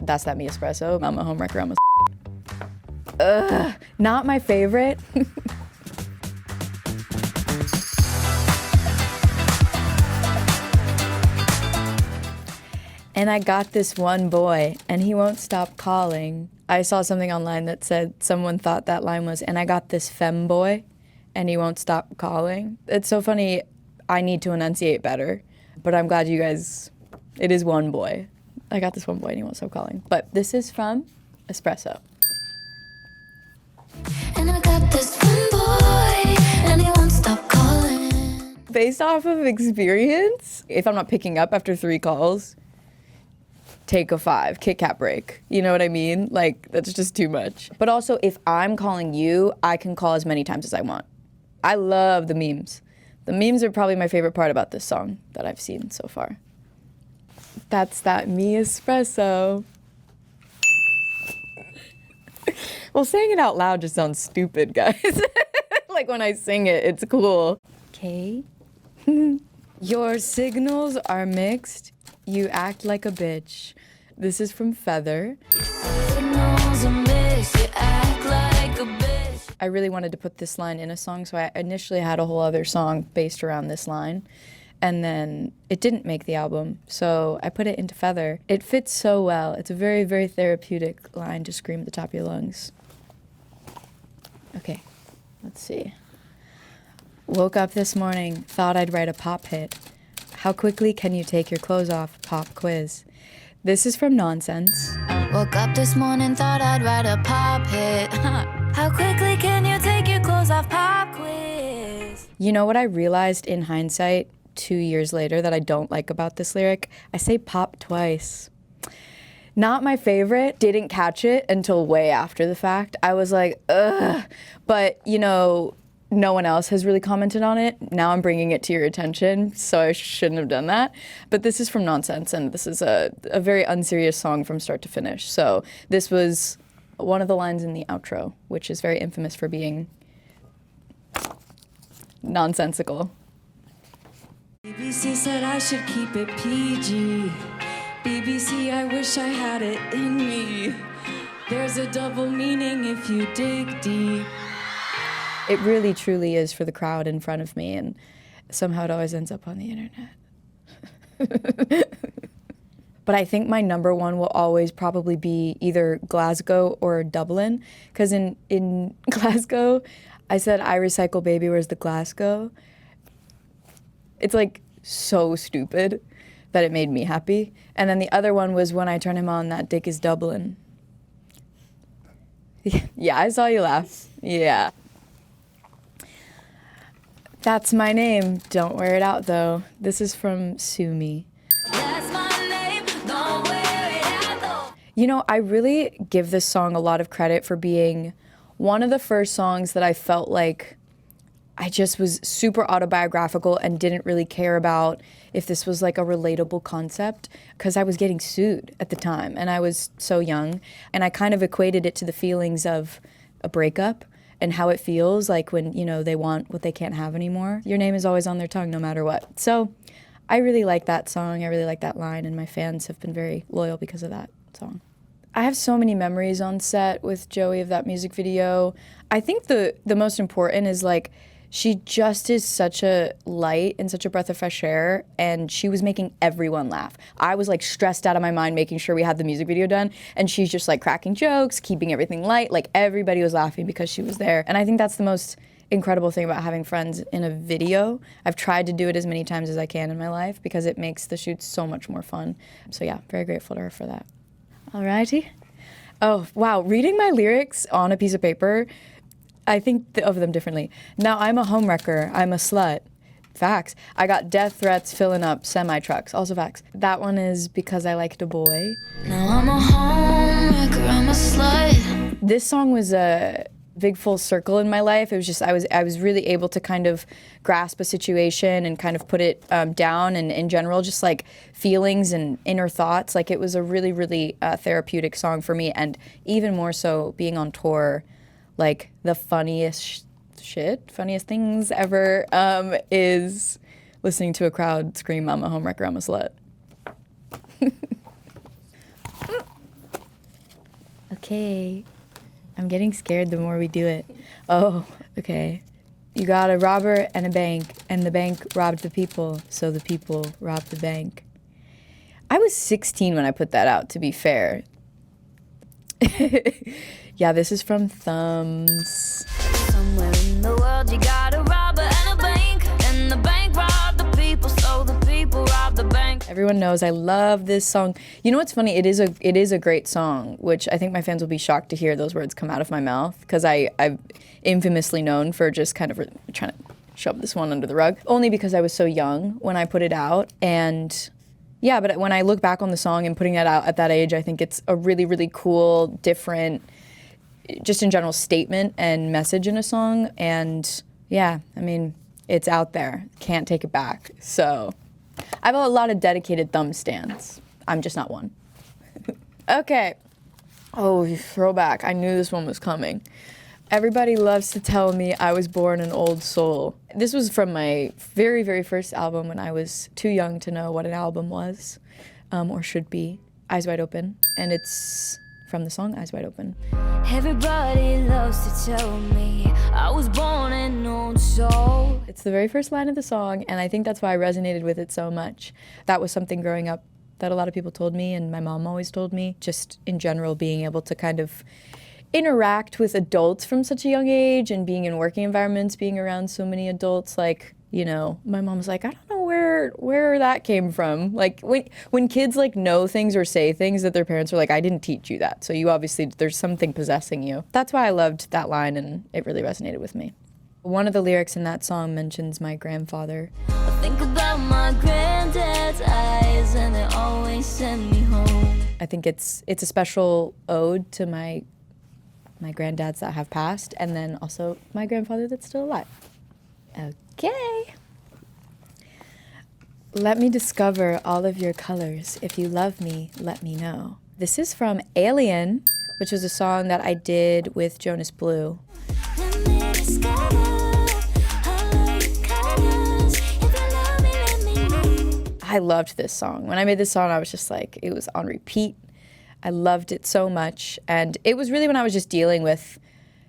That's that me Espresso. I'm a homewrecker, I'm a Ugh, not my favorite. And I got this one boy, and he won't stop calling. I saw something online that said someone thought that line was, and I got this femboy, and he won't stop calling. It's so funny. I need to enunciate better, but I'm glad you guys, it is one boy. I got this one boy, and he won't stop calling. But this is from Espresso. And I got this one boy, and he won't stop calling. Based off of experience, if I'm not picking up after 3 calls, take a 5, Kit Kat break. You know what I mean? Like, that's just too much. But also, if I'm calling you, I can call as many times as I want. I love the memes. The memes are probably my favorite part about this song that I've seen so far. That's that me Espresso. Well, saying it out loud just sounds stupid, guys. Like when I sing it, it's cool. Okay. Your signals are mixed. You act like a bitch. This is from Feather. Signals are mixed, you act like a bitch. I really wanted to put this line in a song, so I initially had a whole other song based around this line. And then it didn't make the album, so I put it into Feather. It fits so well. It's a very, very therapeutic line to scream at the top of your lungs. Okay, let's see. Woke up this morning, thought I'd write a pop hit. How quickly can you take your clothes off? Pop quiz. This is from Nonsense. Woke up this morning, thought I'd write a pop hit. How quickly can you take your clothes off? Pop quiz. You know what I realized in hindsight 2 years later that I don't like about this lyric? I say pop twice. Not my favorite. Didn't catch it until way after the fact. I was like, ugh. But, you know, no one else has really commented on it. Now I'm bringing it to your attention, so I shouldn't have done that. But this is from Nonsense, and this is a very unserious song from start to finish. So this was one of the lines in the outro, which is very infamous for being nonsensical. BBC said I should keep it PG. BBC, I wish I had it in me. There's a double meaning if you dig deep. It really, truly is for the crowd in front of me, and somehow it always ends up on the internet. But I think my number one will always probably be either Glasgow or Dublin, because in Glasgow, I said, I recycle baby, where's the Glasgow? It's like so stupid that it made me happy. And then the other one was when I turn him on, that dick is Dublin. Yeah, I saw you laugh. Yeah. That's my name. Don't wear it out, though. This is from Sue Me. That's my name, don't wear it out though. You know, I really give this song a lot of credit for being one of the first songs that I felt like I just was super autobiographical and didn't really care about if this was like a relatable concept, because I was getting sued at the time and I was so young, and I kind of equated it to the feelings of a breakup and how it feels like when, you know, they want what they can't have anymore. Your name is always on their tongue no matter what. So I really like that song. I really like that line, and my fans have been very loyal because of that song. I have so many memories on set with Joey of that music video. I think the most important is like, she just is such a light and such a breath of fresh air, and she was making everyone laugh. I was like stressed out of my mind making sure we had the music video done, and she's just like cracking jokes, keeping everything light. Like everybody was laughing because she was there. And I think that's the most incredible thing about having friends in a video. I've tried to do it as many times as I can in my life because it makes the shoots so much more fun. So yeah, very grateful to her for that. Alrighty. Oh, wow, reading my lyrics on a piece of paper, I think of them differently. Now I'm a homewrecker, I'm a slut. Facts. I got death threats filling up semi-trucks, also facts. That one is because I liked a boy. Now I'm a homewrecker, I'm a slut. This song was a big full circle in my life. It was just, I was really able to kind of grasp a situation and kind of put it down, and in general, just like feelings and inner thoughts. Like it was a really, really therapeutic song for me, and even more so being on tour. Like the funniest things ever is listening to a crowd scream, I'm a homewrecker, I'm a slut. Okay. I'm getting scared the more we do it. Oh, okay. You got a robber and a bank, and the bank robbed the people, so the people robbed the bank. I was 16 when I put that out, to be fair. Yeah, this is from Thumbs. Somewhere in the world you got a robber and a bank, and the bank robbed the people, so the people robbed the bank. Everyone knows I love this song. You know what's funny? It is a great song, which I think my fans will be shocked to hear those words come out of my mouth, because I'm infamously known for just kind of trying to shove this one under the rug, only because I was so young when I put it out. And yeah, but when I look back on the song and putting that out at that age, I think it's a really, really cool, different, just in general, statement and message in a song. And yeah, I mean, it's out there. Can't take it back. So I have a lot of dedicated thumb stands. I'm just not one. Okay. Oh, throwback. I knew this one was coming. Everybody loves to tell me I was born an old soul. This was from my very, very first album when I was too young to know what an album was, or should be, Eyes Wide Open. And it's from the song Eyes Wide Open. Everybody loves to tell me I was born an old soul. It's the very first line of the song, and I think that's why I resonated with it so much. That was something growing up that a lot of people told me, and my mom always told me, just in general, being able to kind of interact with adults from such a young age and being in working environments, being around so many adults, like, you know, my mom was like, I don't know where that came from. Like, when kids like know things or say things that their parents are like, I didn't teach you that, so you obviously, there's something possessing you. That's why I loved that line, and it really resonated with me. One of the lyrics in that song mentions my grandfather. I think about my granddad's eyes and they always send me home. I think it's a special ode to my granddads that have passed, and then also my grandfather that's still alive. Okay. Let me discover all of your colors. If you love me, let me know. This is from Alien, which was a song that I did with Jonas Blue. Let me discover all your colors. If you love me, let me know. I loved this song. When I made this song, I was just like, it was on repeat. I loved it so much. And it was really when I was just dealing with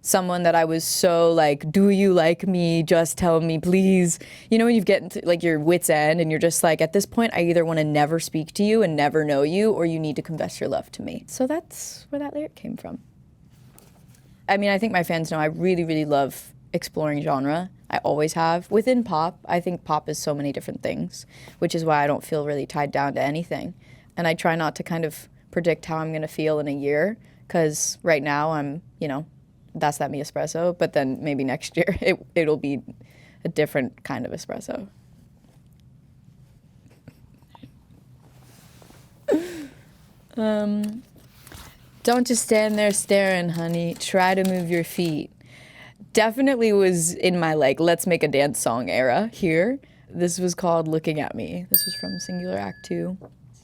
someone that I was so like, do you like me? Just tell me, please. You know, when you get into like your wit's end and you're just like, at this point, I either want to never speak to you and never know you, or you need to confess your love to me. So that's where that lyric came from. I mean, I think my fans know I really, really love exploring genre. I always have. Within pop, I think pop is so many different things, which is why I don't feel really tied down to anything. And I try not to kind of predict how I'm going to feel in a year, because right now I'm, you know, that's that me espresso, but then maybe next year it'll be a different kind of espresso. Don't just stand there staring, honey. Try to move your feet. Definitely was in my like, let's make a dance song era here. This was called Looking at Me. This was from Singular Act 2.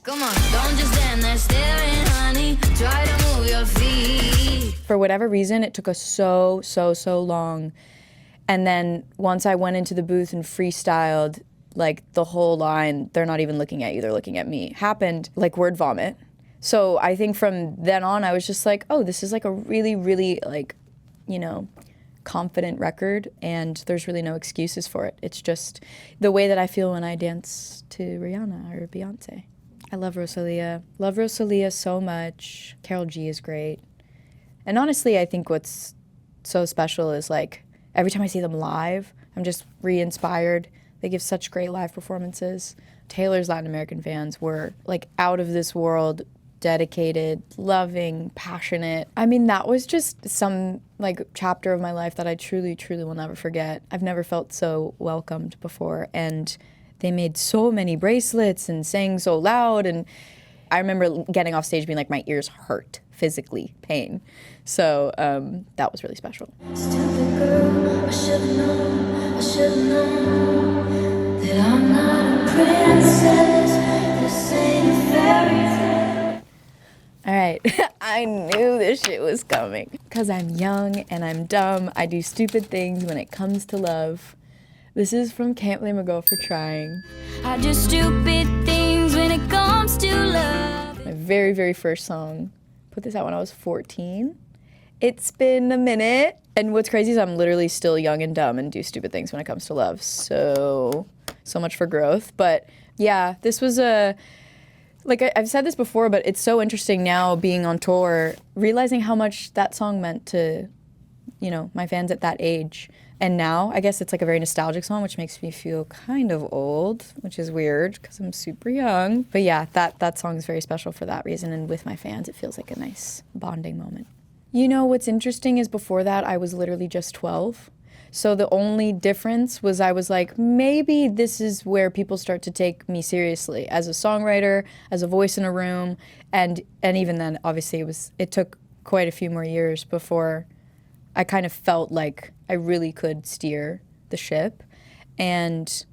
Come on, don't just stand there staring, honey. Try to move your feet. For whatever reason, it took us so long. And then once I went into the booth and freestyled, like the whole line, they're not even looking at you, they're looking at me, happened like word vomit. So I think from then on, I was just like, oh, this is like a really, really like, you know, confident record, and there's really no excuses for it. It's just the way that I feel when I dance to Rihanna or Beyonce. I love Rosalia. Love Rosalia so much. Karol G is great. And honestly, I think what's so special is like every time I see them live, I'm just re-inspired. They give such great live performances. Taylor's Latin American fans were like out of this world, dedicated, loving, passionate. I mean, that was just some like chapter of my life that I truly, truly will never forget. I've never felt so welcomed before, and they made so many bracelets and sang so loud, and I remember getting off stage being like, my ears hurt, physically, pain. So that was really special. Stupid girl, I should've known that I'm not a princess. This ain't a fairy tale. All right, I knew this shit was coming. Because I'm young and I'm dumb, I do stupid things when it comes to love. This is from Can't Blame a Girl for Trying. I do stupid things when it comes to love. My very, very first song put this out when I was 14. It's been a minute. And what's crazy is I'm literally still young and dumb and do stupid things when it comes to love. So much for growth. But yeah, this was like I've said this before, but it's so interesting now being on tour, realizing how much that song meant to, my fans at that age. And now I guess it's like a very nostalgic song, which makes me feel kind of old, which is weird because I'm super young. But yeah, that song is very special for that reason. And with my fans, it feels like a nice bonding moment. What's interesting is before that, I was literally just 12. So the only difference was I was like, maybe this is where people start to take me seriously as a songwriter, as a voice in a room. And even then, obviously, it took quite a few more years before I kind of felt like I really could steer the ship. And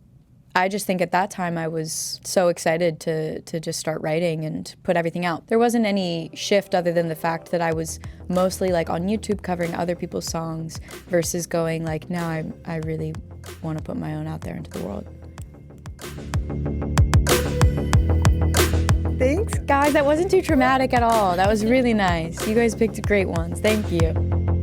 I just think at that time I was so excited to just start writing and put everything out. There wasn't any shift other than the fact that I was mostly like on YouTube covering other people's songs versus going like, now I really want to put my own out there into the world. Thanks, guys. That wasn't too traumatic at all. That was really nice. You guys picked great ones. Thank you.